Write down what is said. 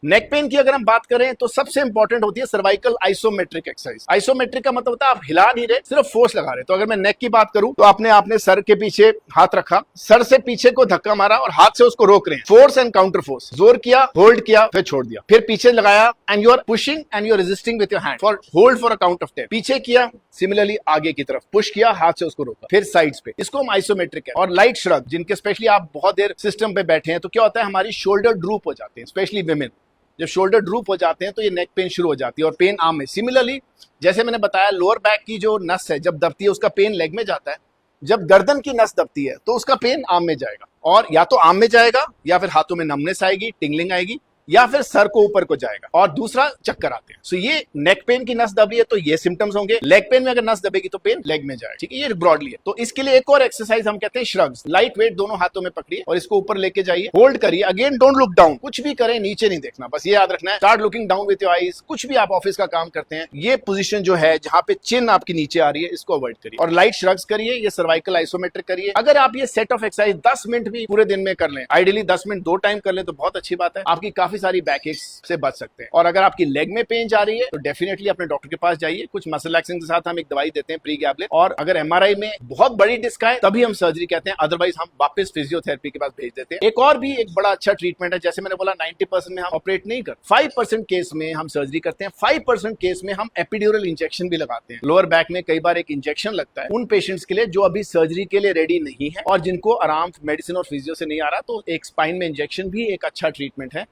Neck pain की अगर हम बात करें तो सबसे इंपॉर्टेंट होती है सर्वाइकल आइसोमेट्रिक एक्सरसाइज। आइसोमेट्रिक का मतलब होता है आप हिला नहीं रहे, सिर्फ फोर्स लगा रहे। तो अगर मैं नेक की बात करूं तो आपने सर के पीछे हाथ रखा, सर से पीछे को धक्का मारा और हाथ से उसको रोक रहे हैं। फोर्स एंड काउंटर फोर्स, जोर किया, होल्ड किया, फिर छोड़ दिया, फिर पीछे लगाया and you are pushing and you are resisting with your hand for hold for a count of 10। पीछे किया, सिमिलरली आगे की तरफ पुश किया, हाथ से उसको रोका, फिर साइड्स पे। इसको हम आइसोमेट्रिक है। और लाइट श्रग, जिनके स्पेशली आप बहुत देर सिस्टम पे बैठे हैं तो क्या होता है हमारी शोल्डर ड्रूप हो जाते हैं, स्पेशली विमेन। जब शोल्डर ड्रूप हो जाते हैं तो ये नेक पेन शुरू हो जाती है और पेन आर्म में। सिमिलरली जैसे मैंने बताया लोअर बैक की जो नस है जब दबती है उसका पेन लेग में जाता है, जब गर्दन की नस दबती है तो उसका पेन आर्म में जाएगा, और या तो आर्म में जाएगा या फिर हाथों में नमनेस आएगी, टिंगलिंग आएगी, या फिर सर को ऊपर को जाएगा, और दूसरा चक्कर आते हैं। सो ये नेक पेन की नस दबी है तो ये सिम्टम्स होंगे। लेग पेन में अगर नस दबेगी तो पेन लेग में जाएगा, ठीक है, ये ब्रॉडली है। तो इसके लिए एक और एक्सरसाइज हम कहते हैं श्रग्स। लाइट वेट दोनों हाथों में पकड़िए और इसको ऊपर लेके जाइए, होल्ड करिए। अगेन डोंट लुक डाउन, कुछ भी करें नीचे नहीं देखना, बस ये याद रखना है। Start looking down with your eyes. कुछ भी आप ऑफिस का काम करते हैं, ये पोजीशन जो है जहां पे चिन आपकी नीचे आ रही है, इसको अवॉइड करिए और लाइट श्रग्स करिए। ये सर्वाइकल आइसोमेट्रिक करिए। अगर आप ये सेट ऑफ एक्सरसाइज 10 मिनट भी पूरे दिन में कर लें, आइडियली 10 मिनट 2 टाइम कर लें तो बहुत अच्छी बात है, आपकी काफी सारी बैक एक्स से बच सकते हैं। और अगर आपकी लेग में पेन जा रही है तो डेफिनेटली अपने डॉक्टर के पास जाइए। कुछ मसल रिलैक्सिंग के साथ हम एक दवाई देते हैं, प्रीगैबलिन। और अगर एमआरआई में बहुत बड़ी डिस्क है तभी हम सर्जरी कहते हैं, अदरवाइज हम वापस फिजियोथेरेपी के पास भेज देते हैं। एक और भी एक बड़ा अच्छा ट्रीटमेंट है, जैसे मैंने बोला 90% में हम ऑपरेट नहीं करते, 5% केस में हम सर्जरी करते हैं, 5% केस में हम एपिड्यूरल इंजेक्शन भी लगाते हैं। लोअर बैक में कई बार एक इंजेक्शन लगता है उन पेशेंट्स के लिए जो अभी सर्जरी के लिए रेडी नहीं है और जिनको आराम मेडिसिन और फिजियो से नहीं आ रहा, तो एक स्पाइन में इंजेक्शन भी एक अच्छा ट्रीटमेंट है।